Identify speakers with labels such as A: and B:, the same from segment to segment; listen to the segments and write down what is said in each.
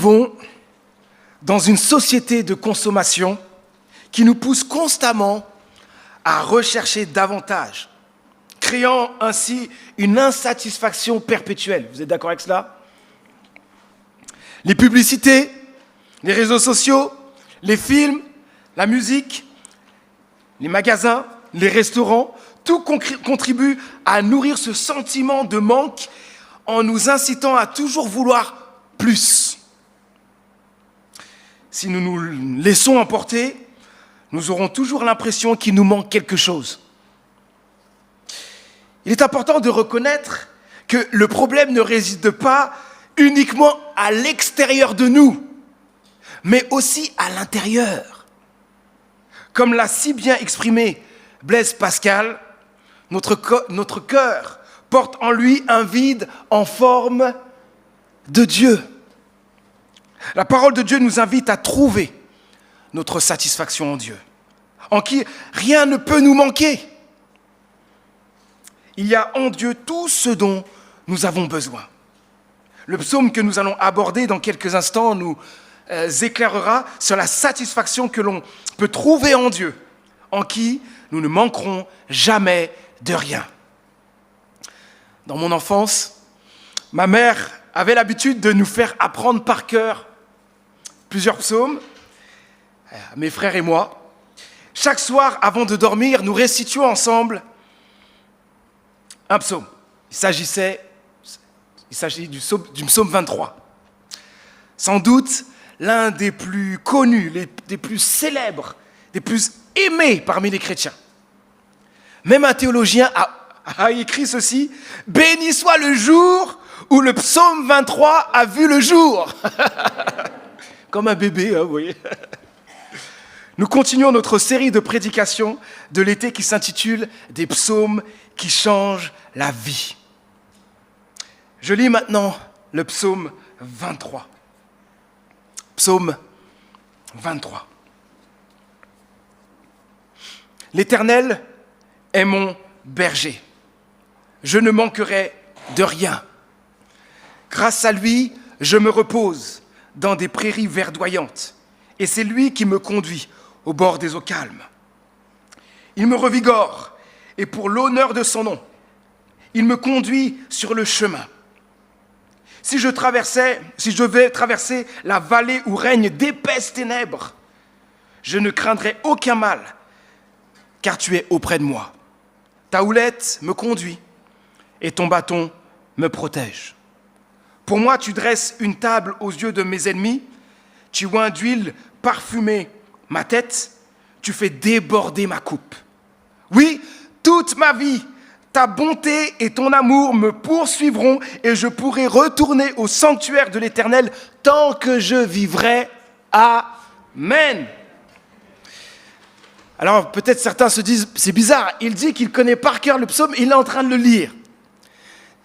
A: vivons dans une société de consommation qui nous pousse constamment à rechercher davantage, créant ainsi une insatisfaction perpétuelle. Vous êtes d'accord avec cela? Les publicités, les réseaux sociaux, les films, la musique, les magasins, les restaurants, tout contribue à nourrir ce sentiment de manque en nous incitant à toujours vouloir plus. Si nous nous laissons emporter, nous aurons toujours l'impression qu'il nous manque quelque chose. Il est important de reconnaître que le problème ne réside pas uniquement à l'extérieur de nous, mais aussi à l'intérieur. Comme l'a si bien exprimé Blaise Pascal, notre cœur porte en lui un vide en forme de Dieu. La parole de Dieu nous invite à trouver notre satisfaction en Dieu, en qui rien ne peut nous manquer. Il y a en Dieu tout ce dont nous avons besoin. Le psaume que nous allons aborder dans quelques instants nous éclairera sur la satisfaction que l'on peut trouver en Dieu, en qui nous ne manquerons jamais de rien. Dans mon enfance, ma mère avait l'habitude de nous faire apprendre par cœur plusieurs psaumes, mes frères et moi. Chaque soir, avant de dormir, nous récitions ensemble un psaume. Il s'agit du psaume 23. Sans doute l'un des plus connus, des plus célèbres, des plus aimés parmi les chrétiens. Même un théologien a écrit ceci: « Béni soit le jour où le psaume 23 a vu le jour. » Comme un bébé, hein, vous voyez. Nous continuons notre série de prédications de l'été qui s'intitule « Des psaumes qui changent la vie ». Je lis maintenant le psaume 23. Psaume 23. L'Éternel est mon berger. Je ne manquerai de rien. Grâce à lui, je me repose dans des prairies verdoyantes, et c'est lui qui me conduit au bord des eaux calmes. Il me revigore, et pour l'honneur de son nom, il me conduit sur le chemin. Si je devais traverser la vallée où règnent d'épaisses ténèbres, je ne craindrai aucun mal, car tu es auprès de moi. Ta houlette me conduit, et ton bâton me protège. Pour moi, tu dresses une table aux yeux de mes ennemis, tu oins d'huile parfumée ma tête, tu fais déborder ma coupe. Oui, toute ma vie, ta bonté et ton amour me poursuivront et je pourrai retourner au sanctuaire de l'Éternel tant que je vivrai. Amen. Alors peut-être certains se disent, c'est bizarre, il dit qu'il connaît par cœur le psaume, il est en train de le lire.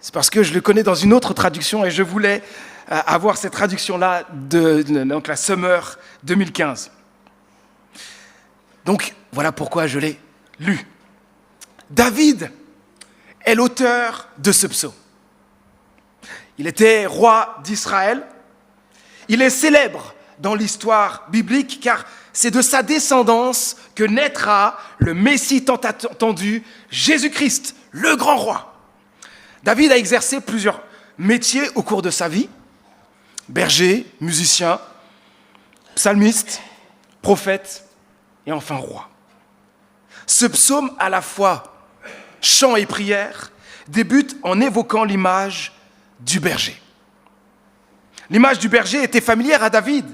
A: C'est parce que je le connais dans une autre traduction et je voulais avoir cette traduction-là donc la Summer 2015. Donc voilà pourquoi je l'ai lu. David est l'auteur de ce psaume. Il était roi d'Israël. Il est célèbre dans l'histoire biblique car c'est de sa descendance que naîtra le Messie tant attendu, Jésus-Christ, le grand roi. David a exercé plusieurs métiers au cours de sa vie: berger, musicien, psalmiste, prophète et enfin roi. Ce psaume, à la fois chant et prière, débute en évoquant l'image du berger. L'image du berger était familière à David,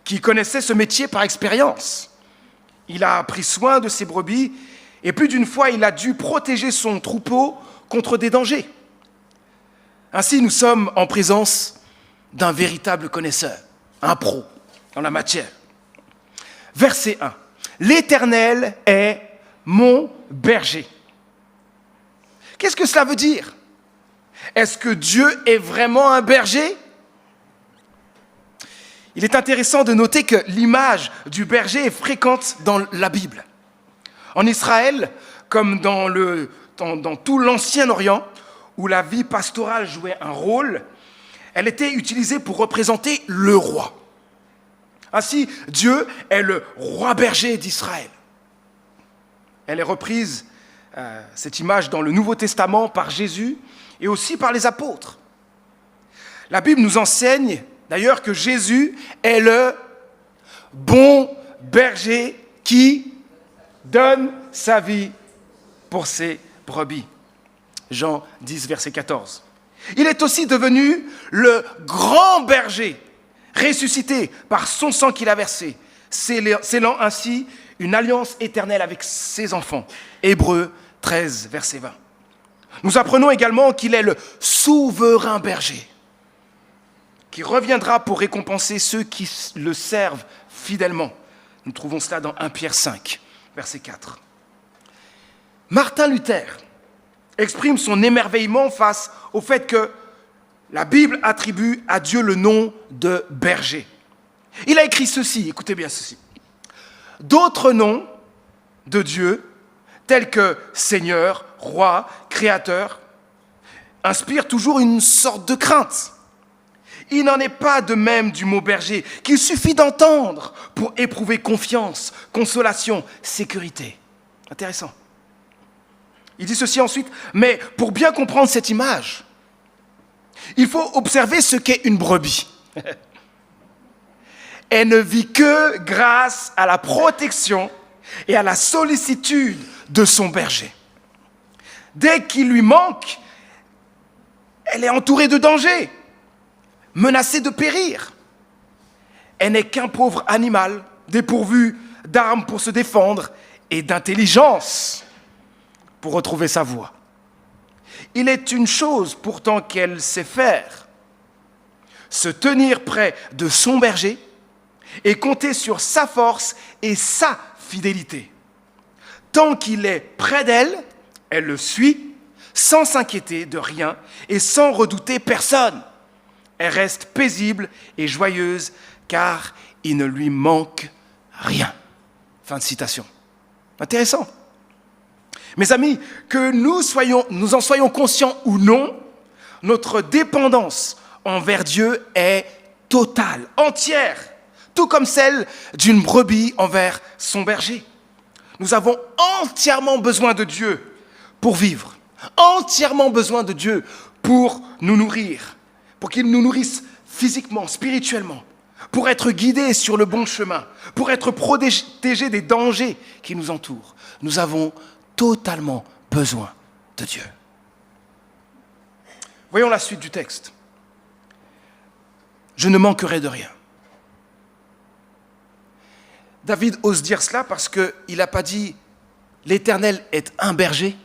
A: qui connaissait ce métier par expérience. Il a pris soin de ses brebis et plus d'une fois, il a dû protéger son troupeau contre des dangers. Ainsi, nous sommes en présence d'un véritable connaisseur, un pro en la matière. Verset 1. L'Éternel est mon berger. Qu'est-ce que cela veut dire? Est-ce que Dieu est vraiment un berger? Il est intéressant de noter que l'image du berger est fréquente dans la Bible. En Israël, comme dans tout l'Ancien Orient, où la vie pastorale jouait un rôle, Elle était utilisée pour représenter le roi. Ainsi, Dieu est le roi berger d'Israël. Elle est reprise, cette image, dans le Nouveau Testament par Jésus et aussi par les apôtres. La Bible nous enseigne d'ailleurs que Jésus est le bon berger qui donne sa vie pour ses brebis. Jean 10, verset 14. Il est aussi devenu le grand berger, ressuscité par son sang qu'il a versé, scellant ainsi une alliance éternelle avec ses enfants. Hébreux 13, verset 20. Nous apprenons également qu'il est le souverain berger, qui reviendra pour récompenser ceux qui le servent fidèlement. Nous trouvons cela dans 1 Pierre 5, verset 4. Martin Luther exprime son émerveillement face au fait que la Bible attribue à Dieu le nom de berger. Il a écrit ceci, écoutez bien ceci. D'autres noms de Dieu, tels que Seigneur, Roi, Créateur, inspirent toujours une sorte de crainte. Il n'en est pas de même du mot berger, qu'il suffit d'entendre pour éprouver confiance, consolation, sécurité. Intéressant. Il dit ceci ensuite, mais pour bien comprendre cette image, il faut observer ce qu'est une brebis. Elle ne vit que grâce à la protection et à la sollicitude de son berger. Dès qu'il lui manque, elle est entourée de dangers, menacée de périr. Elle n'est qu'un pauvre animal, dépourvu d'armes pour se défendre et d'intelligence pour retrouver sa voie. Il est une chose pourtant qu'elle sait faire, se tenir près de son berger et compter sur sa force et sa fidélité. Tant qu'il est près d'elle, elle le suit, sans s'inquiéter de rien et sans redouter personne. Elle reste paisible et joyeuse, car il ne lui manque rien. Fin de citation. Intéressant. Mes amis, que nous en soyons conscients ou non, notre dépendance envers Dieu est totale, entière, tout comme celle d'une brebis envers son berger. Nous avons entièrement besoin de Dieu pour vivre, entièrement besoin de Dieu pour nous nourrir, pour qu'il nous nourrisse physiquement, spirituellement, pour être guidés sur le bon chemin, pour être protégés des dangers qui nous entourent. Nous avons totalement besoin de Dieu. Voyons la suite du texte. Je ne manquerai de rien. David ose dire cela parce qu'il n'a pas dit « l'Éternel est un berger »,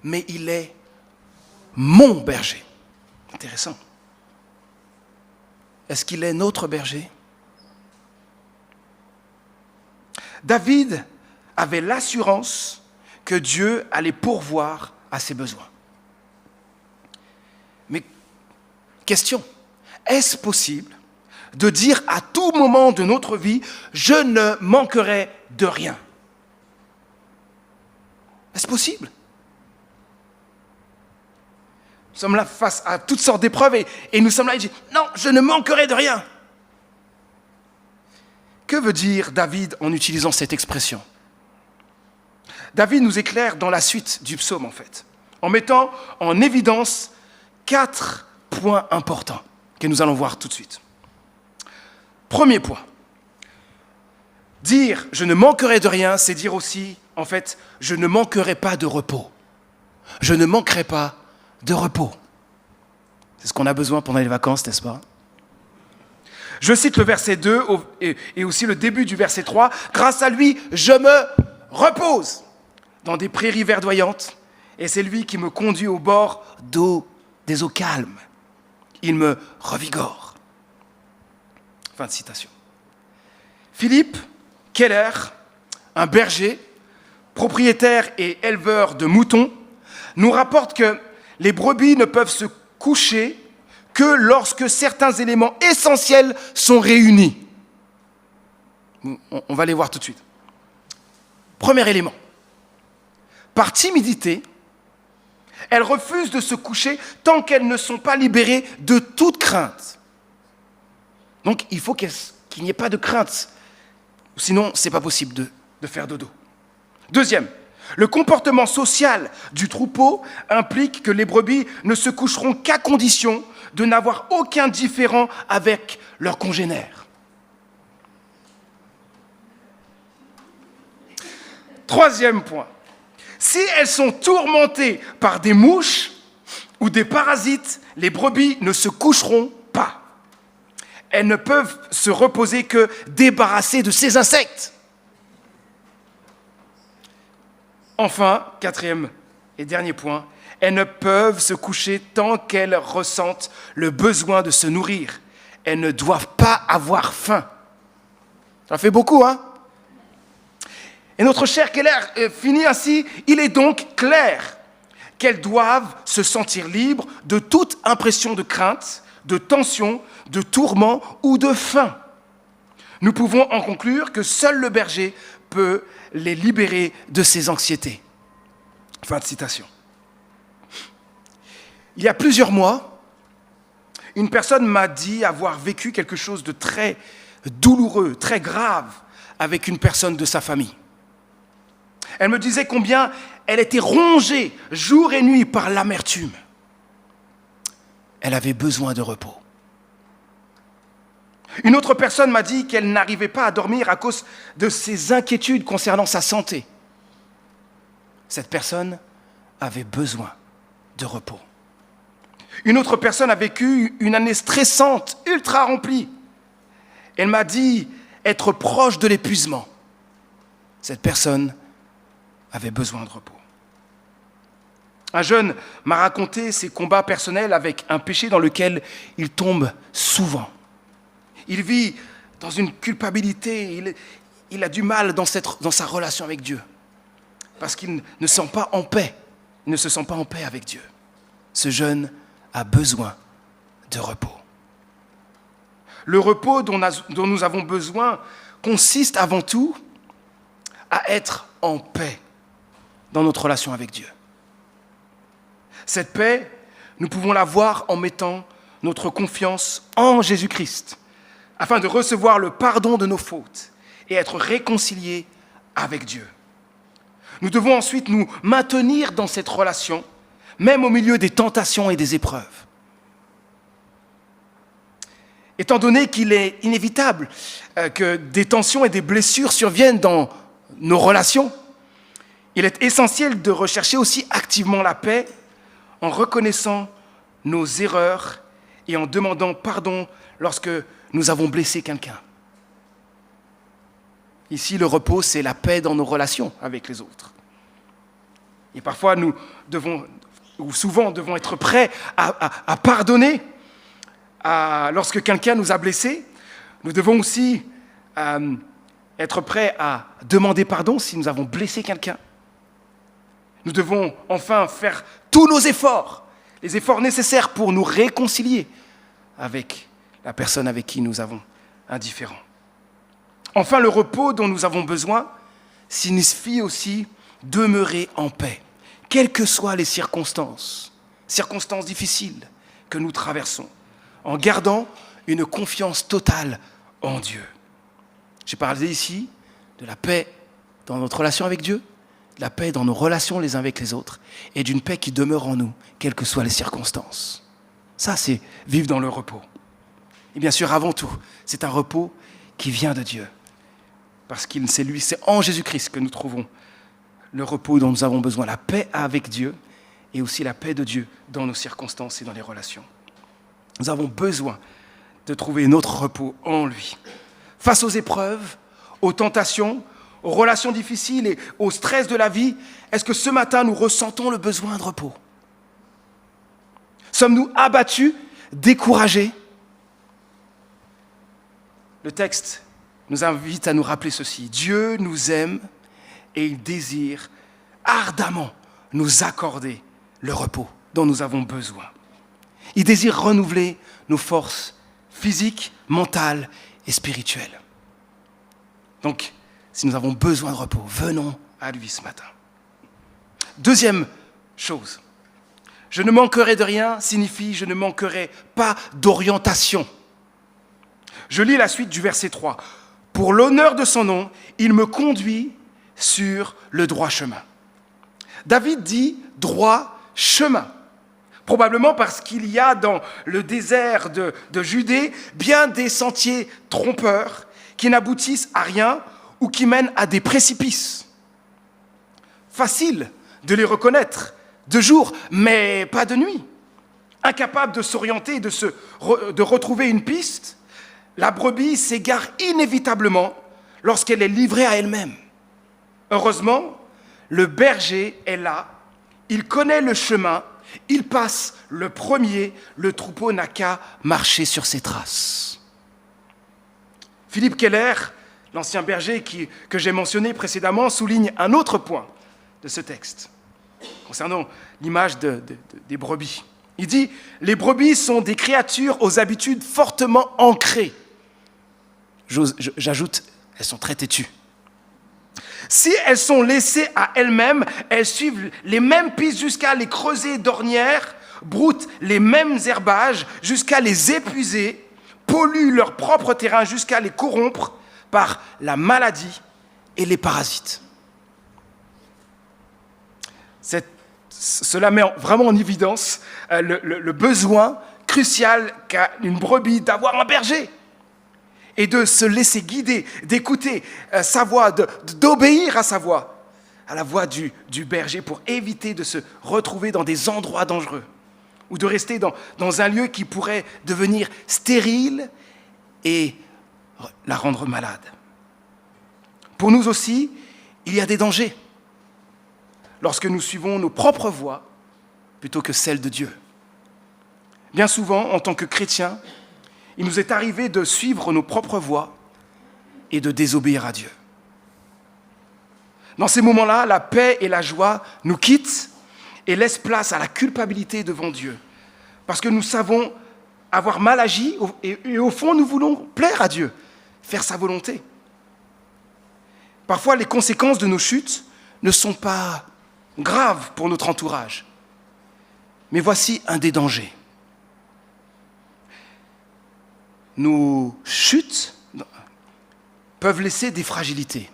A: mais il est mon berger. Intéressant. Est-ce qu'il est notre berger ? David avait l'assurance que Dieu allait pourvoir à ses besoins. Mais question, est-ce possible de dire à tout moment de notre vie, je ne manquerai de rien? Est-ce possible? Nous sommes là face à toutes sortes d'épreuves et nous sommes là et disons, non, je ne manquerai de rien. Que veut dire David en utilisant cette expression? David nous éclaire dans la suite du psaume, en fait, en mettant en évidence 4 points importants que nous allons voir tout de suite. Premier point, dire « je ne manquerai de rien », c'est dire aussi, en fait, « je ne manquerai pas de repos ». Je ne manquerai pas de repos. C'est ce qu'on a besoin pendant les vacances, n'est-ce pas? Je cite le verset 2 et aussi le début du verset 3. « Grâce à lui, je me repose dans des prairies verdoyantes, et c'est lui qui me conduit au bord des eaux calmes. Il me revigore. » Fin de citation. Philippe Keller, un berger, propriétaire et éleveur de moutons, nous rapporte que les brebis ne peuvent se coucher que lorsque certains éléments essentiels sont réunis. On va les voir tout de suite. Premier élément. Par timidité, Elles refusent de se coucher tant qu'elles ne sont pas libérées de toute crainte. Donc, il faut qu'il n'y ait pas de crainte. Sinon, ce n'est pas possible de faire dodo. Deuxième, le comportement social du troupeau implique que les brebis ne se coucheront qu'à condition de n'avoir aucun différend avec leurs congénères. Troisième point, si elles sont tourmentées par des mouches ou des parasites, les brebis ne se coucheront pas. Elles ne peuvent se reposer que débarrassées de ces insectes. Enfin, quatrième et dernier point, elles ne peuvent se coucher tant qu'elles ressentent le besoin de se nourrir. Elles ne doivent pas avoir faim. Ça fait beaucoup, hein? Et notre cher Keller finit ainsi, il est donc clair qu'elles doivent se sentir libres de toute impression de crainte, de tension, de tourment ou de faim. Nous pouvons en conclure que seul le berger peut les libérer de ces anxiétés. Fin de citation. Il y a plusieurs mois, une personne m'a dit avoir vécu quelque chose de très douloureux, très grave avec une personne de sa famille. Elle me disait combien elle était rongée jour et nuit par l'amertume. Elle avait besoin de repos. Une autre personne m'a dit qu'elle n'arrivait pas à dormir à cause de ses inquiétudes concernant sa santé. Cette personne avait besoin de repos. Une autre personne a vécu une année stressante, ultra remplie. Elle m'a dit être proche de l'épuisement. Cette personne avait besoin de repos. Un jeune m'a raconté ses combats personnels avec un péché dans lequel il tombe souvent. Il vit dans une culpabilité, il a du mal dans sa relation avec Dieu, parce qu'il ne se sent pas en paix, avec Dieu. Ce jeune a besoin de repos. Le repos dont nous avons besoin consiste avant tout à être en paix dans notre relation avec Dieu. Cette paix, nous pouvons l'avoir en mettant notre confiance en Jésus-Christ, afin de recevoir le pardon de nos fautes et être réconciliés avec Dieu. Nous devons ensuite nous maintenir dans cette relation, même au milieu des tentations et des épreuves. Étant donné qu'il est inévitable que des tensions et des blessures surviennent dans nos relations, il est essentiel de rechercher aussi activement la paix en reconnaissant nos erreurs et en demandant pardon lorsque nous avons blessé quelqu'un. Ici, le repos, c'est la paix dans nos relations avec les autres. Et parfois, souvent, devons être prêts à pardonner lorsque quelqu'un nous a blessés. Nous devons aussi être prêts à demander pardon si nous avons blessé quelqu'un. Nous devons enfin faire tous nos efforts, les efforts nécessaires pour nous réconcilier avec la personne avec qui nous avons un différend. Enfin, le repos dont nous avons besoin signifie aussi demeurer en paix, quelles que soient les circonstances difficiles que nous traversons, en gardant une confiance totale en Dieu. J'ai parlé ici de la paix dans notre relation avec Dieu, de la paix dans nos relations les uns avec les autres, et d'une paix qui demeure en nous, quelles que soient les circonstances. Ça, c'est vivre dans le repos. Et bien sûr, avant tout, c'est un repos qui vient de Dieu. Parce que c'est en Jésus-Christ que nous trouvons le repos dont nous avons besoin, la paix avec Dieu et aussi la paix de Dieu dans nos circonstances et dans les relations. Nous avons besoin de trouver notre repos en lui. Face aux épreuves, aux tentations, aux relations difficiles et au stress de la vie, est-ce que ce matin nous ressentons le besoin de repos? Sommes-nous abattus, découragés? Le texte nous invite à nous rappeler ceci. Dieu nous aime et il désire ardemment nous accorder le repos dont nous avons besoin. Il désire renouveler nos forces physiques, mentales et spirituelles. Donc, si nous avons besoin de repos, venons à lui ce matin. Deuxième chose, Je ne manquerai de rien signifie je ne manquerai pas d'orientation. Je lis la suite du verset 3. Pour l'honneur de son nom, il me conduit sur le droit chemin. David dit droit chemin. Probablement parce qu'il y a dans le désert de Judée bien des sentiers trompeurs qui n'aboutissent à rien ou qui mènent à des précipices. Facile de les reconnaître de jour, mais pas de nuit. Incapable de s'orienter et de retrouver une piste, la brebis s'égare inévitablement lorsqu'elle est livrée à elle-même. Heureusement, le berger est là, il connaît le chemin, il passe le premier, le troupeau n'a qu'à marcher sur ses traces. Philippe Keller, l'ancien berger que j'ai mentionné précédemment, souligne un autre point de ce texte concernant l'image des brebis. Il dit « Les brebis sont des créatures aux habitudes fortement ancrées. » J'ajoute, elles sont très têtues. Si elles sont laissées à elles-mêmes, elles suivent les mêmes pistes jusqu'à les creuser d'ornières, broutent les mêmes herbages jusqu'à les épuiser, polluent leur propre terrain jusqu'à les corrompre par la maladie et les parasites. Cela met vraiment en évidence le besoin crucial qu'a une brebis d'avoir un berger et de se laisser guider, d'écouter sa voix, d'obéir à sa voix, à la voix du berger pour éviter de se retrouver dans des endroits dangereux ou de rester dans un lieu qui pourrait devenir stérile et la rendre malade. Pour nous aussi, il y a des dangers lorsque nous suivons nos propres voies plutôt que celles de Dieu. Bien souvent, en tant que chrétiens, il nous est arrivé de suivre nos propres voies et de désobéir à Dieu. Dans ces moments-là, la paix et la joie nous quittent et laissent place à la culpabilité devant Dieu. Parce que nous savons avoir mal agi et au fond, nous voulons plaire à Dieu, faire sa volonté. Parfois, les conséquences de nos chutes ne sont pas graves pour notre entourage. Mais voici un des dangers. Nos chutes peuvent laisser des fragilités.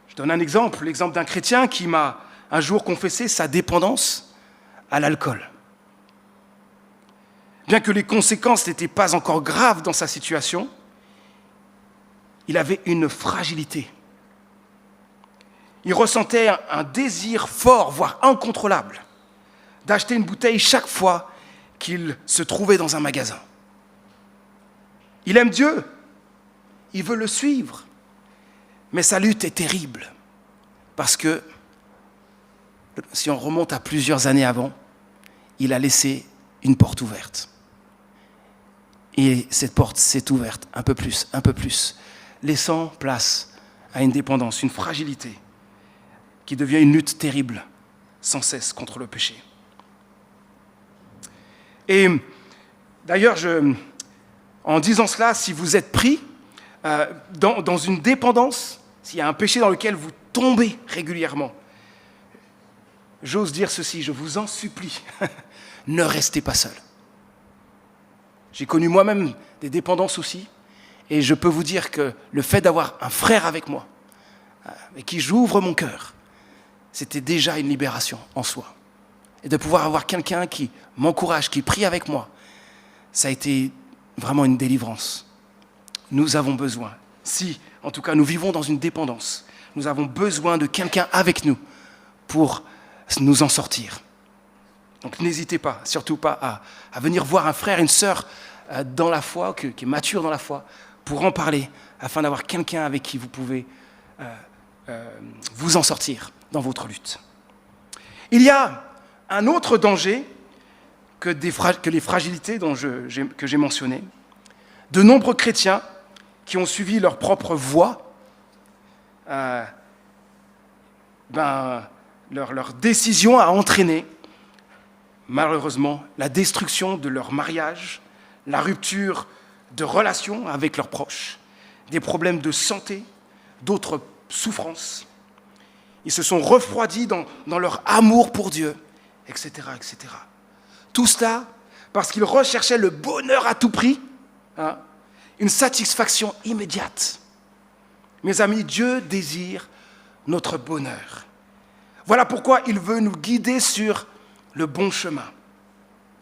A: Je donne un exemple, l'exemple d'un chrétien qui m'a un jour confessé sa dépendance à l'alcool. Bien que les conséquences n'étaient pas encore graves dans sa situation, il avait une fragilité. Il ressentait un désir fort, voire incontrôlable, d'acheter une bouteille chaque fois qu'il se trouvait dans un magasin. Il aime Dieu, il veut le suivre, mais sa lutte est terrible, parce que, si on remonte à plusieurs années avant, il a laissé une porte ouverte. Et cette porte s'est ouverte un peu plus, laissant place à une dépendance, une fragilité, qui devient une lutte terrible, sans cesse, contre le péché. Et d'ailleurs, en disant cela, si vous êtes pris dans une dépendance, s'il y a un péché dans lequel vous tombez régulièrement, j'ose dire ceci, je vous en supplie, ne restez pas seul. J'ai connu moi-même des dépendances aussi, et je peux vous dire que le fait d'avoir un frère avec moi, avec qui j'ouvre mon cœur, c'était déjà une libération en soi. Et de pouvoir avoir quelqu'un qui m'encourage, qui prie avec moi, ça a été vraiment une délivrance. Nous avons besoin, si en tout cas nous vivons dans une dépendance, nous avons besoin de quelqu'un avec nous pour nous en sortir. Donc n'hésitez pas, surtout pas à venir voir un frère, une sœur dans la foi, qui est mature dans la foi, pour en parler, afin d'avoir quelqu'un avec qui vous pouvez vous en sortir dans votre lutte. Il y a un autre danger que les fragilités que j'ai mentionnées. De nombreux chrétiens qui ont suivi leur propre voie, leur décision a entraîné, malheureusement, la destruction de leur mariage, la rupture de relations avec leurs proches, des problèmes de santé, d'autres souffrances. Ils se sont refroidis dans leur amour pour Dieu, etc., etc. Tout cela parce qu'ils recherchaient le bonheur à tout prix, hein, une satisfaction immédiate. Mes amis, Dieu désire notre bonheur. Voilà pourquoi il veut nous guider sur le bon chemin.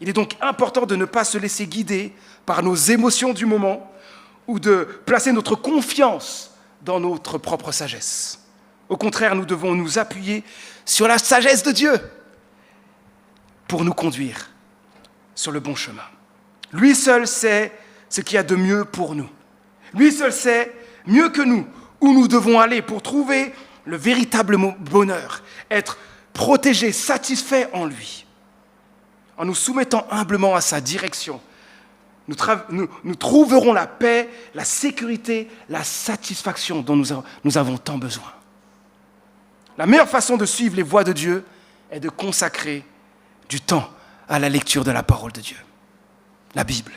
A: Il est donc important de ne pas se laisser guider par nos émotions du moment ou de placer notre confiance dans notre propre sagesse. Au contraire, nous devons nous appuyer sur la sagesse de Dieu pour nous conduire sur le bon chemin. Lui seul sait ce qu'il y a de mieux pour nous. Lui seul sait, mieux que nous, où nous devons aller pour trouver le véritable bonheur, être protégé, satisfait en lui. En nous soumettant humblement à sa direction, nous trouverons la paix, la sécurité, la satisfaction dont nous avons tant besoin. La meilleure façon de suivre les voies de Dieu est de consacrer du temps à la lecture de la parole de Dieu, la Bible.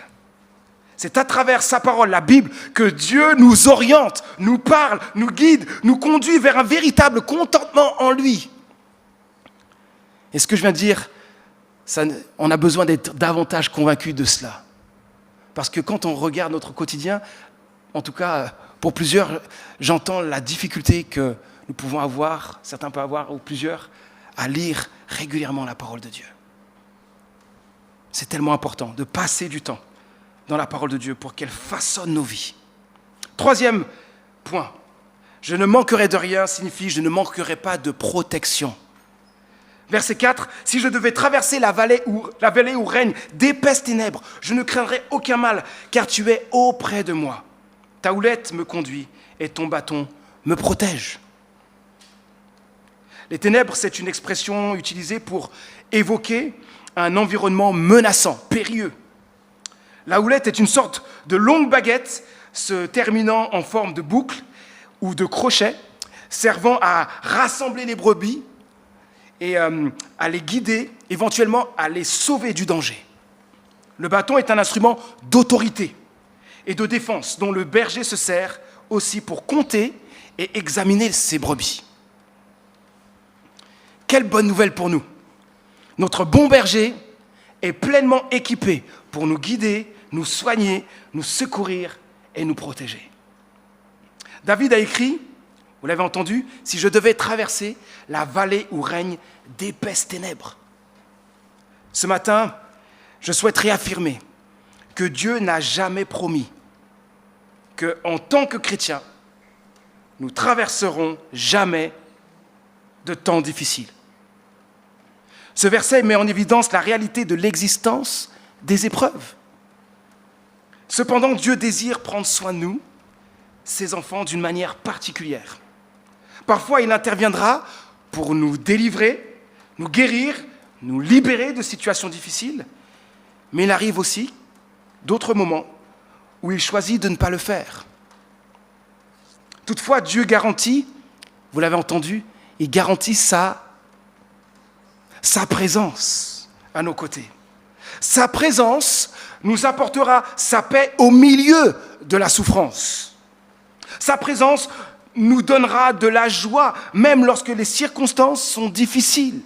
A: C'est à travers sa parole, la Bible, que Dieu nous oriente, nous parle, nous guide, nous conduit vers un véritable contentement en lui. Et ce que je viens de dire, on a besoin d'être davantage convaincus de cela. Parce que quand on regarde notre quotidien, en tout cas pour plusieurs, j'entends la difficulté que nous pouvons avoir, certains peuvent avoir, ou plusieurs, à lire régulièrement la parole de Dieu. C'est tellement important de passer du temps dans la parole de Dieu pour qu'elle façonne nos vies. Troisième point, je ne manquerai de rien signifie je ne manquerai pas de protection. Verset 4, si je devais traverser la vallée où règne d'épaisses ténèbres, je ne craindrai aucun mal, car tu es auprès de moi. Ta houlette me conduit et ton bâton me protège. Les ténèbres, c'est une expression utilisée pour évoquer un environnement menaçant, périlleux. La houlette est une sorte de longue baguette se terminant en forme de boucle ou de crochet, servant à rassembler les brebis et à les guider, éventuellement à les sauver du danger. Le bâton est un instrument d'autorité et de défense dont le berger se sert aussi pour compter et examiner ses brebis. Quelle bonne nouvelle pour nous! Notre bon berger est pleinement équipé pour nous guider, nous soigner, nous secourir et nous protéger. David a écrit, vous l'avez entendu, « Si je devais traverser la vallée où règne d'épaisses ténèbres ». Ce matin, je souhaiterais affirmer que Dieu n'a jamais promis qu'en tant que chrétiens, nous traverserons jamais de temps difficiles. Ce verset met en évidence la réalité de l'existence des épreuves. Cependant, Dieu désire prendre soin de nous, ses enfants, d'une manière particulière. Parfois, il interviendra pour nous délivrer, nous guérir, nous libérer de situations difficiles, mais il arrive aussi d'autres moments où il choisit de ne pas le faire. Toutefois, Dieu garantit, vous l'avez entendu, il garantit sa présence à nos côtés. Sa présence nous apportera sa paix au milieu de la souffrance. Sa présence nous donnera de la joie, même lorsque les circonstances sont difficiles.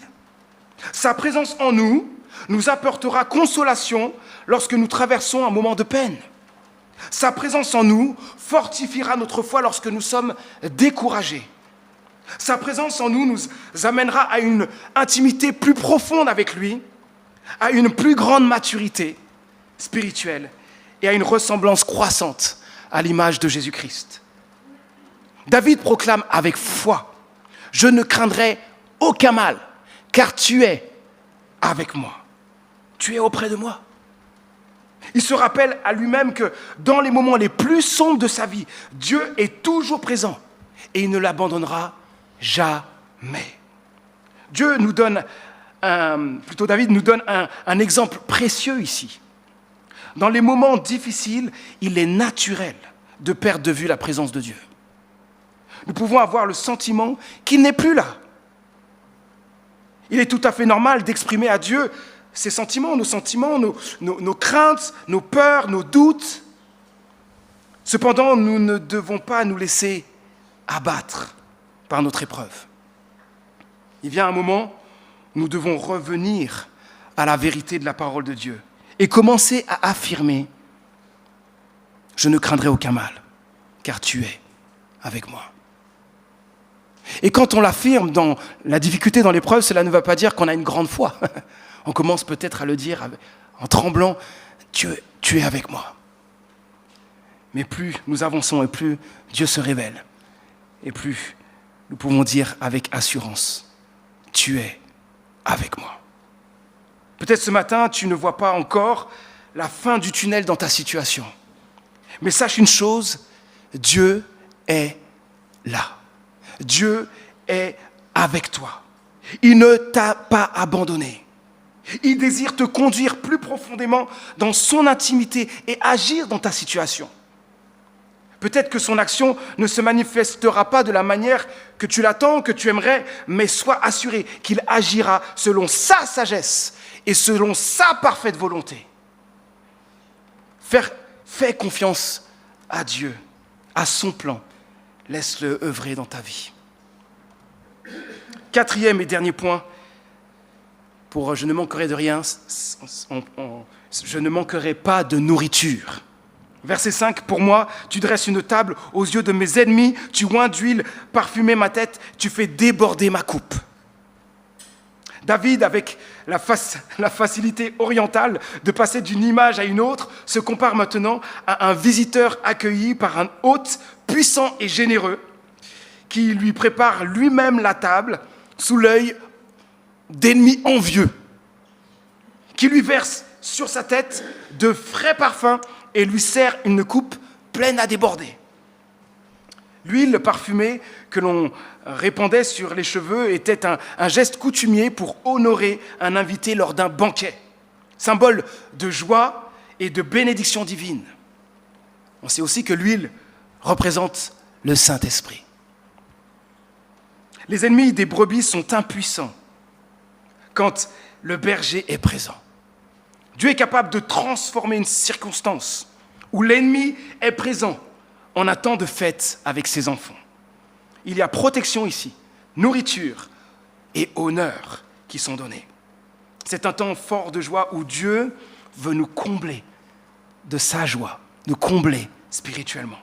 A: Sa présence en nous nous apportera consolation lorsque nous traversons un moment de peine. Sa présence en nous fortifiera notre foi lorsque nous sommes découragés. Sa présence en nous amènera à une intimité plus profonde avec lui, à une plus grande maturité spirituelle et à une ressemblance croissante à l'image de Jésus-Christ. David proclame avec foi « Je ne craindrai aucun mal, car tu es avec moi. Tu es auprès de moi. » Il se rappelle à lui-même que dans les moments les plus sombres de sa vie, Dieu est toujours présent et il ne l'abandonnera jamais. David nous donne un exemple précieux ici. Dans les moments difficiles, il est naturel de perdre de vue la présence de Dieu. Nous pouvons avoir le sentiment qu'il n'est plus là. Il est tout à fait normal d'exprimer à Dieu ses sentiments, nos craintes, nos peurs, nos doutes. Cependant, nous ne devons pas nous laisser abattre par notre épreuve. il vient un moment où nous devons revenir à la vérité de la parole de Dieu et commencer à affirmer « Je ne craindrai aucun mal, car tu es avec moi ». Et quand on l'affirme dans la difficulté, dans l'épreuve, cela ne va pas dire qu'on a une grande foi. On commence peut-être à le dire en tremblant « tu es avec moi ». Mais plus nous avançons et plus Dieu se révèle, et plus nous pouvons dire avec assurance « tu es avec moi ». Peut-être ce matin, tu ne vois pas encore la fin du tunnel dans ta situation. Mais sache une chose, Dieu est là. Dieu est avec toi. Il ne t'a pas abandonné. Il désire te conduire plus profondément dans son intimité et agir dans ta situation. Peut-être que son action ne se manifestera pas de la manière que tu l'attends, que tu aimerais, mais sois assuré qu'il agira selon sa sagesse et selon sa parfaite volonté. Fais confiance à Dieu, à son plan. Laisse-le œuvrer dans ta vie. Quatrième et dernier point, pour je ne manquerai de rien, je ne manquerai pas de nourriture. Verset 5, pour moi, tu dresses une table aux yeux de mes ennemis, tu oins d'huile parfumée ma tête, tu fais déborder ma coupe. David, avec la facilité orientale de passer d'une image à une autre, se compare maintenant à un visiteur accueilli par un hôte puissant et généreux qui lui prépare lui-même la table sous l'œil d'ennemis envieux, qui lui verse sur sa tête de frais parfums et lui sert une coupe pleine à déborder. L'huile parfumée que l'on répandait sur les cheveux était un geste coutumier pour honorer un invité lors d'un banquet, symbole de joie et de bénédiction divine. On sait aussi que l'huile représente le Saint-Esprit. Les ennemis des brebis sont impuissants quand le berger est présent. Dieu est capable de transformer une circonstance où l'ennemi est présent en un temps de fête avec ses enfants. Il y a protection ici, nourriture et honneur qui sont donnés. C'est un temps fort de joie où Dieu veut nous combler de sa joie, nous combler spirituellement.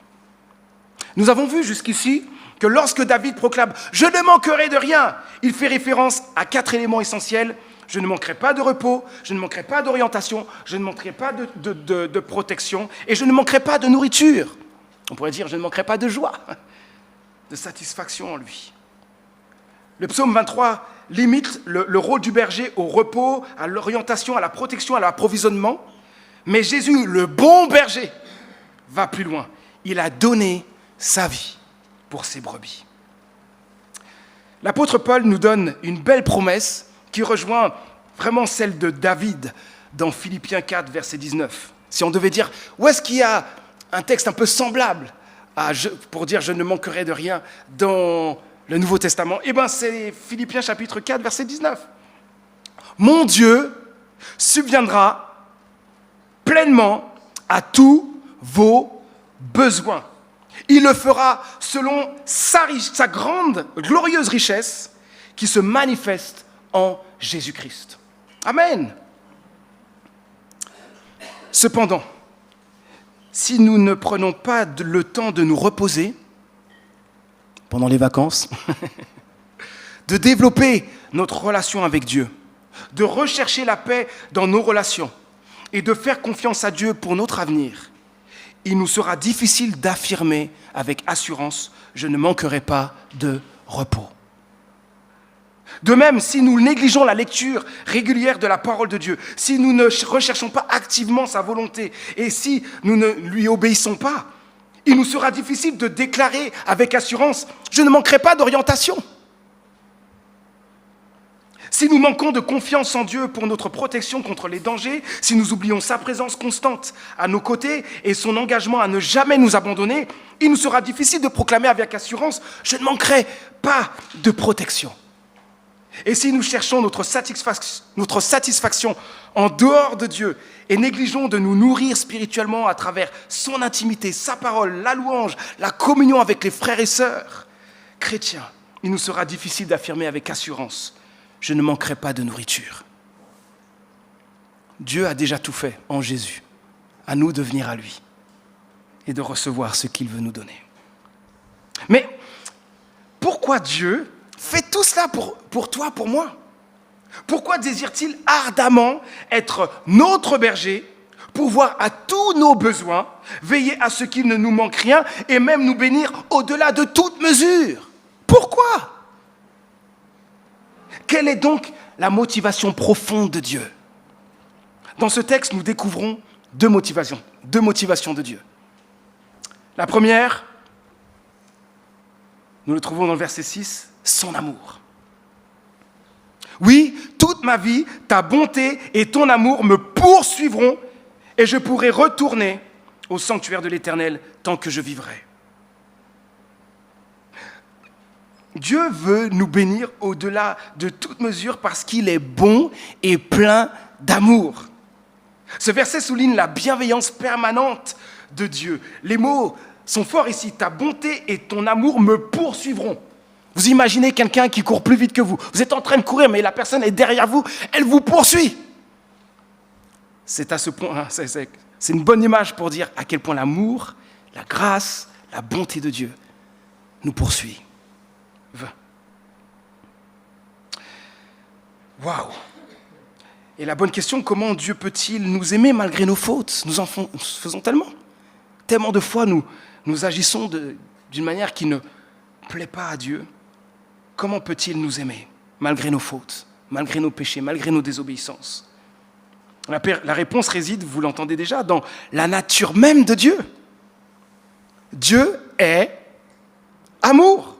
A: Nous avons vu jusqu'ici que lorsque David proclame « Je ne manquerai de rien », il fait référence à 4 éléments essentiels. Je ne manquerai pas de repos, je ne manquerai pas d'orientation, je ne manquerai pas de protection et je ne manquerai pas de nourriture. On pourrait dire, je ne manquerai pas de joie, de satisfaction en lui. Le psaume 23 limite le rôle du berger au repos, à l'orientation, à la protection, à l'approvisionnement. Mais Jésus, le bon berger, va plus loin. Il a donné sa vie pour ses brebis. L'apôtre Paul nous donne une belle promesse qui rejoint vraiment celle de David dans Philippiens 4, verset 19. Si on devait dire, où est-ce qu'il y a un texte un peu semblable pour dire « je ne manquerai de rien » dans le Nouveau Testament, eh bien c'est Philippiens chapitre 4, verset 19. « Mon Dieu subviendra pleinement à tous vos besoins. Il le fera selon sa grande, glorieuse richesse qui se manifeste en Jésus-Christ. » Amen. Cependant, si nous ne prenons pas le temps de nous reposer pendant les vacances, de développer notre relation avec Dieu, de rechercher la paix dans nos relations et de faire confiance à Dieu pour notre avenir, il nous sera difficile d'affirmer avec assurance « je ne manquerai pas de repos ». De même, si nous négligeons la lecture régulière de la parole de Dieu, si nous ne recherchons pas activement sa volonté et si nous ne lui obéissons pas, il nous sera difficile de déclarer avec assurance « je ne manquerai pas d'orientation ». Si nous manquons de confiance en Dieu pour notre protection contre les dangers, si nous oublions sa présence constante à nos côtés et son engagement à ne jamais nous abandonner, il nous sera difficile de proclamer avec assurance « je ne manquerai pas de protection ». Et si nous cherchons notre satisfaction en dehors de Dieu et négligeons de nous nourrir spirituellement à travers son intimité, sa parole, la louange, la communion avec les frères et sœurs chrétiens, il nous sera difficile d'affirmer avec assurance « Je ne manquerai pas de nourriture ». Dieu a déjà tout fait en Jésus. À nous de venir à lui et de recevoir ce qu'il veut nous donner. Mais pourquoi Dieu fait tout cela pour toi, pour moi ? Pourquoi désire-t-il ardemment être notre berger, pourvoir à tous nos besoins, veiller à ce qu'il ne nous manque rien et même nous bénir au-delà de toute mesure ? Pourquoi ? Quelle est donc la motivation profonde de Dieu ? Dans ce texte, nous découvrons deux motivations de Dieu. La première, nous le trouvons dans le verset 6, son amour. Oui, toute ma vie, ta bonté et ton amour me poursuivront et je pourrai retourner au sanctuaire de l'Éternel tant que je vivrai. Dieu veut nous bénir au-delà de toute mesure parce qu'il est bon et plein d'amour. Ce verset souligne la bienveillance permanente de Dieu. Les mots sont forts ici. Ta bonté et ton amour me poursuivront. Vous imaginez quelqu'un qui court plus vite que vous. Vous êtes en train de courir, mais la personne est derrière vous. Elle vous poursuit. C'est à ce point, c'est une bonne image pour dire à quel point l'amour, la grâce, la bonté de Dieu nous poursuit. Waouh! Et la bonne question, comment Dieu peut-il nous aimer malgré nos fautes ? Nous en faisons tellement. Tellement de fois, nous agissons d'une manière qui ne plaît pas à Dieu. Comment peut-il nous aimer malgré nos fautes, malgré nos péchés, malgré nos désobéissances ? La réponse réside, vous l'entendez déjà, dans la nature même de Dieu. Dieu est amour.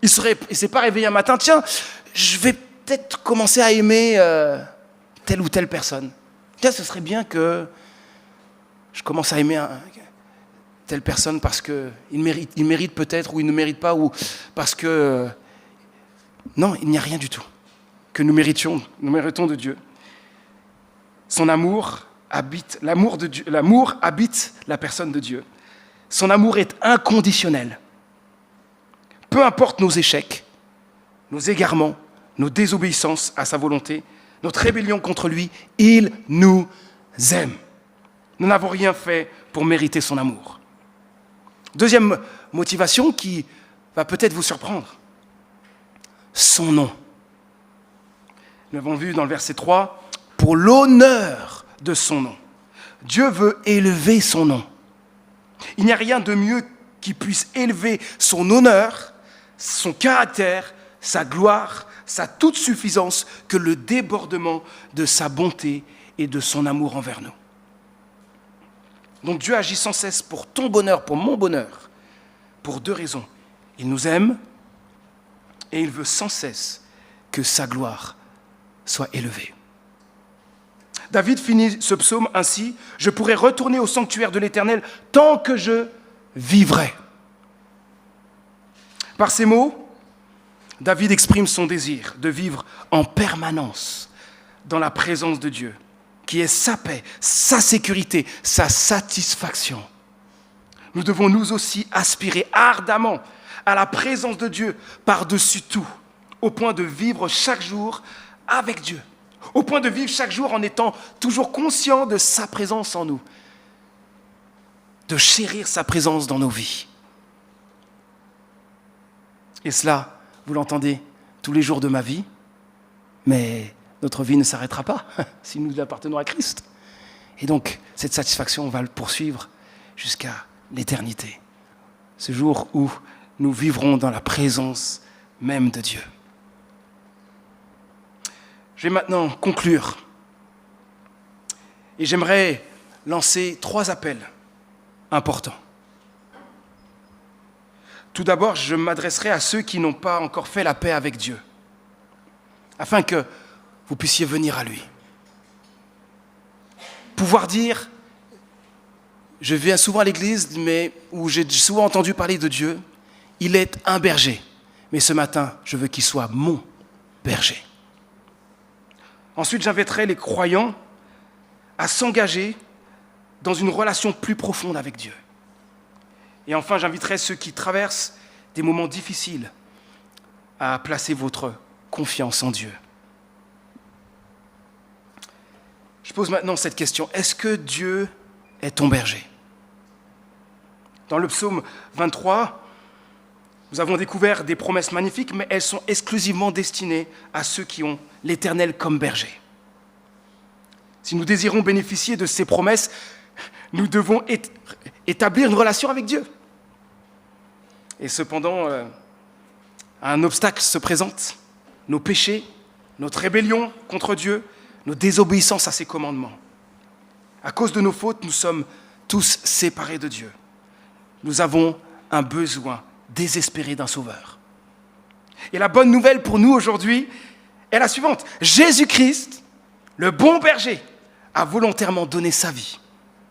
A: Il ne s'est pas réveillé un matin, tiens, je vais peut-être commencer à aimer telle ou telle personne. Tiens, ce serait bien que je commence à aimer telle personne parce qu'il mérite peut-être, ou il ne mérite pas, ou parce que... Non, il n'y a rien du tout que nous méritons de Dieu. Son amour habite, l'amour habite la personne de Dieu. Son amour est inconditionnel. Peu importe nos échecs, nos égarements, nos désobéissances à sa volonté, notre rébellion contre lui, il nous aime. Nous n'avons rien fait pour mériter son amour. Deuxième motivation qui va peut-être vous surprendre. Son nom. Nous l'avons vu dans le verset 3, pour l'honneur de son nom. Dieu veut élever son nom. Il n'y a rien de mieux qui puisse élever son honneur, son caractère, sa gloire, sa toute suffisance que le débordement de sa bonté et de son amour envers nous. Donc Dieu agit sans cesse pour ton bonheur, pour mon bonheur, pour deux raisons. Il nous aime et il veut sans cesse que sa gloire soit élevée. David finit ce psaume ainsi, « Je pourrai retourner au sanctuaire de l'Éternel tant que je vivrai. » Par ces mots, David exprime son désir de vivre en permanence dans la présence de Dieu, qui est sa paix, sa sécurité, sa satisfaction. Nous devons nous aussi aspirer ardemment à la présence de Dieu par-dessus tout, au point de vivre chaque jour avec Dieu, au point de vivre chaque jour en étant toujours conscient de sa présence en nous, de chérir sa présence dans nos vies. Et cela, vous l'entendez tous les jours de ma vie, mais notre vie ne s'arrêtera pas si nous appartenons à Christ. Et donc, cette satisfaction, on va le poursuivre jusqu'à l'éternité. Ce jour où nous vivrons dans la présence même de Dieu. Je vais maintenant conclure. Et j'aimerais lancer 3 appels importants. Tout d'abord, je m'adresserai à ceux qui n'ont pas encore fait la paix avec Dieu, afin que vous puissiez venir à lui. Pouvoir dire, je viens souvent à l'église, mais où j'ai souvent entendu parler de Dieu, il est un berger, mais ce matin, je veux qu'il soit mon berger. Ensuite, j'inviterai les croyants à s'engager dans une relation plus profonde avec Dieu. Et enfin, j'inviterai ceux qui traversent des moments difficiles à placer votre confiance en Dieu. Je pose maintenant cette question. Est-ce que Dieu est ton berger? Dans le psaume 23, nous avons découvert des promesses magnifiques, mais elles sont exclusivement destinées à ceux qui ont l'Éternel comme berger. Si nous désirons bénéficier de ces promesses, nous devons établir une relation avec Dieu. Et cependant, un obstacle se présente, nos péchés, notre rébellion contre Dieu, nos désobéissances à ses commandements. À cause de nos fautes, nous sommes tous séparés de Dieu. Nous avons un besoin désespéré d'un sauveur. Et la bonne nouvelle pour nous aujourd'hui est la suivante. Jésus-Christ, le bon berger, a volontairement donné sa vie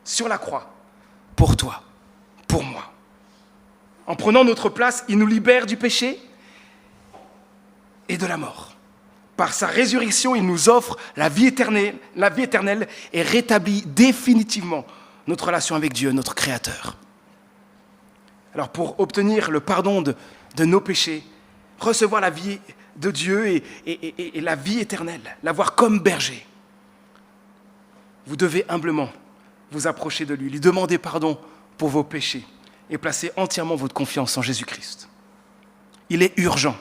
A: sur la croix pour toi, pour moi. En prenant notre place, il nous libère du péché et de la mort. Par sa résurrection, il nous offre la vie éternelle et rétablit définitivement notre relation avec Dieu, notre Créateur. Alors pour obtenir le pardon de nos péchés, recevoir la vie de Dieu et la vie éternelle, l'avoir comme berger, vous devez humblement vous approcher de lui demander pardon pour vos péchés et placer entièrement votre confiance en Jésus-Christ. Il est urgent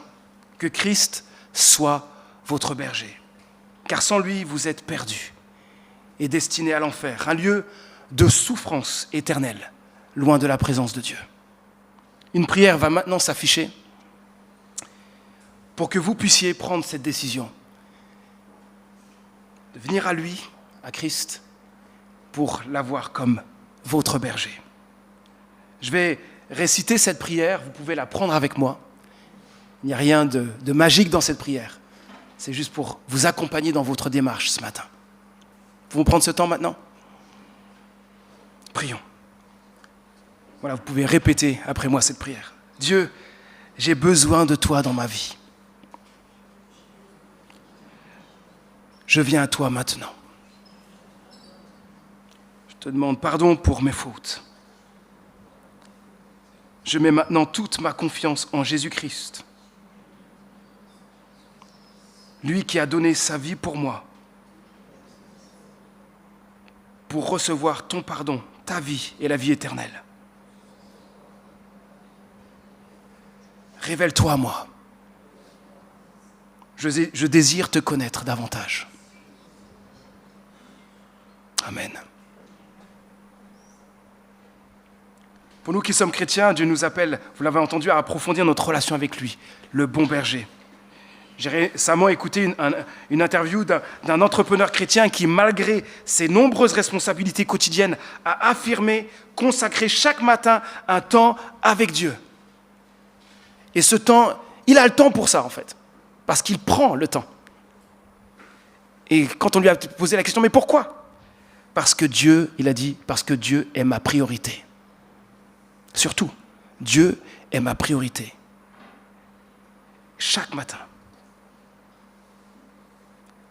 A: que Christ soit votre berger, car sans lui, vous êtes perdus et destinés à l'enfer, un lieu de souffrance éternelle, loin de la présence de Dieu. Une prière va maintenant s'afficher pour que vous puissiez prendre cette décision de venir à lui, à Christ, pour l'avoir comme votre berger. Je vais réciter cette prière, vous pouvez la prendre avec moi. Il n'y a rien de magique dans cette prière. C'est juste pour vous accompagner dans votre démarche ce matin. Vous prendre ce temps maintenant? Prions. Voilà, vous pouvez répéter après moi cette prière. Dieu, j'ai besoin de toi dans ma vie. Je viens à toi maintenant. Je te demande pardon pour mes fautes. Je mets maintenant toute ma confiance en Jésus-Christ. Lui qui a donné sa vie pour moi, pour recevoir ton pardon, ta vie et la vie éternelle. Révèle-toi à moi. Je désire te connaître davantage. Amen. Pour nous qui sommes chrétiens, Dieu nous appelle, vous l'avez entendu, à approfondir notre relation avec lui, le bon berger. J'ai récemment écouté une interview d'un entrepreneur chrétien qui, malgré ses nombreuses responsabilités quotidiennes, a affirmé consacrer chaque matin un temps avec Dieu. Et ce temps, il a le temps pour ça en fait, parce qu'il prend le temps. Et quand on lui a posé la question, mais pourquoi? Parce que Dieu, il a dit, parce que Dieu est ma priorité. Surtout, Dieu est ma priorité. Chaque matin.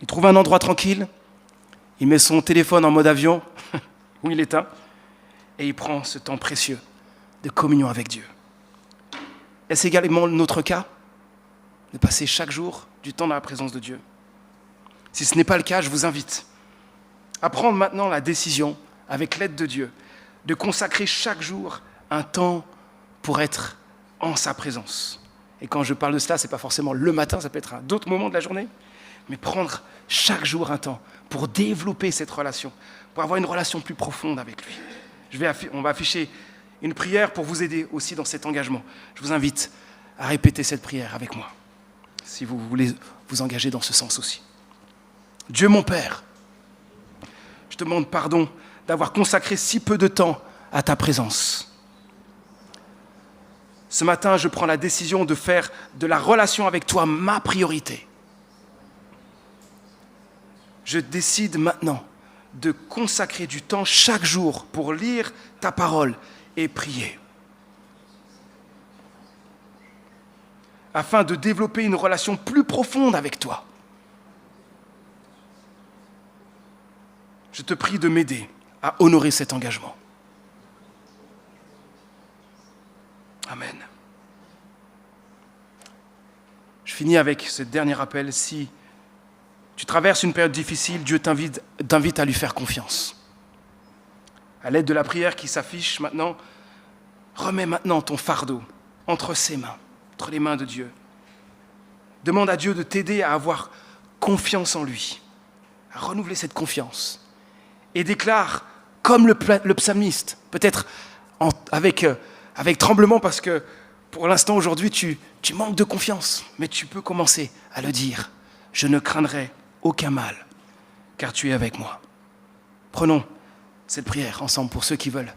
A: Il trouve un endroit tranquille, il met son téléphone en mode avion, où il éteint, et il prend ce temps précieux de communion avec Dieu. Est-ce également notre cas de passer chaque jour du temps dans la présence de Dieu? Si ce n'est pas le cas, je vous invite à prendre maintenant la décision, avec l'aide de Dieu, de consacrer chaque jour un temps pour être en sa présence. Et quand je parle de cela, ce n'est pas forcément le matin, ça peut être à d'autres moments de la journée, mais prendre chaque jour un temps pour développer cette relation, pour avoir une relation plus profonde avec lui. On va afficher une prière pour vous aider aussi dans cet engagement. Je vous invite à répéter cette prière avec moi, si vous voulez vous engager dans ce sens aussi. Dieu mon Père, je te demande pardon d'avoir consacré si peu de temps à ta présence. Ce matin, je prends la décision de faire de la relation avec toi ma priorité. Je décide maintenant de consacrer du temps chaque jour pour lire ta parole et prier, afin de développer une relation plus profonde avec toi. Je te prie de m'aider à honorer cet engagement. Amen. Je finis avec ce dernier rappel. Si tu traverses une période difficile, Dieu t'invite à lui faire confiance. À l'aide de la prière qui s'affiche maintenant, remets maintenant ton fardeau entre ses mains, entre les mains de Dieu. Demande à Dieu de t'aider à avoir confiance en lui, à renouveler cette confiance. Et déclare, comme le psalmiste, peut-être avec tremblement parce que pour l'instant aujourd'hui tu manques de confiance, mais tu peux commencer à le dire. Je ne craindrai aucun mal, car tu es avec moi. Prenons cette prière ensemble pour ceux qui veulent,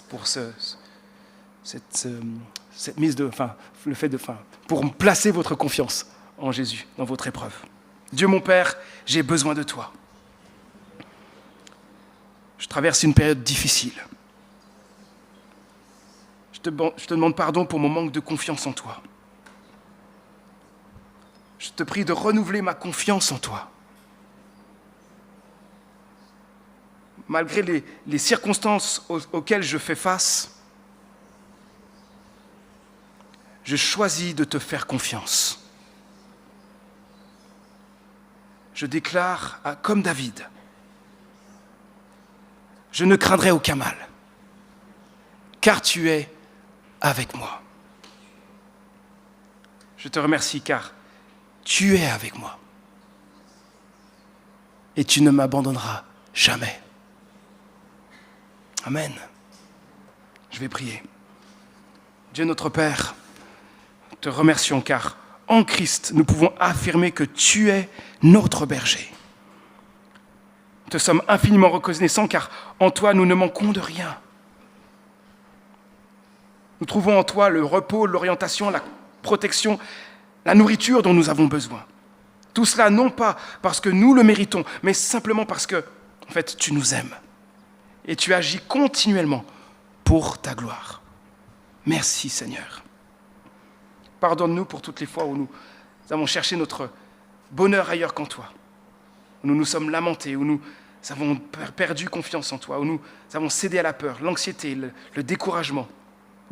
A: pour cette mise de, le fait de, pour placer votre confiance en Jésus dans votre épreuve. Dieu mon Père, j'ai besoin de toi. Je traverse une période difficile. Je te demande pardon pour mon manque de confiance en toi. Je te prie de renouveler ma confiance en toi. Malgré les circonstances auxquelles je fais face, je choisis de te faire confiance. Je déclare, comme David, je ne craindrai aucun mal, car tu es avec moi. Je te remercie, car tu es avec moi. Et tu ne m'abandonneras jamais. Amen. Je vais prier. Dieu notre Père, te remercions car en Christ, nous pouvons affirmer que tu es notre berger. Nous te sommes infiniment reconnaissants car en toi, nous ne manquons de rien. Nous trouvons en toi le repos, l'orientation, la protection, la nourriture dont nous avons besoin. Tout cela non pas parce que nous le méritons, mais simplement parce que, en fait, tu nous aimes. Et tu agis continuellement pour ta gloire. Merci Seigneur. Pardonne-nous pour toutes les fois où nous avons cherché notre bonheur ailleurs qu'en toi, où nous nous sommes lamentés, où nous avons perdu confiance en toi, où nous avons cédé à la peur, l'anxiété, le découragement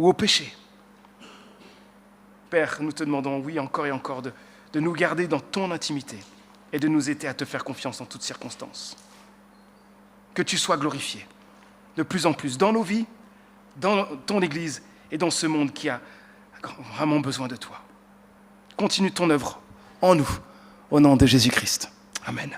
A: ou au péché. Père, nous te demandons, oui, encore et encore, de nous garder dans ton intimité et de nous aider à te faire confiance en toutes circonstances. Que tu sois glorifié de plus en plus dans nos vies, dans ton Église et dans ce monde qui a vraiment besoin de toi. Continue ton œuvre en nous, au nom de Jésus-Christ. Amen.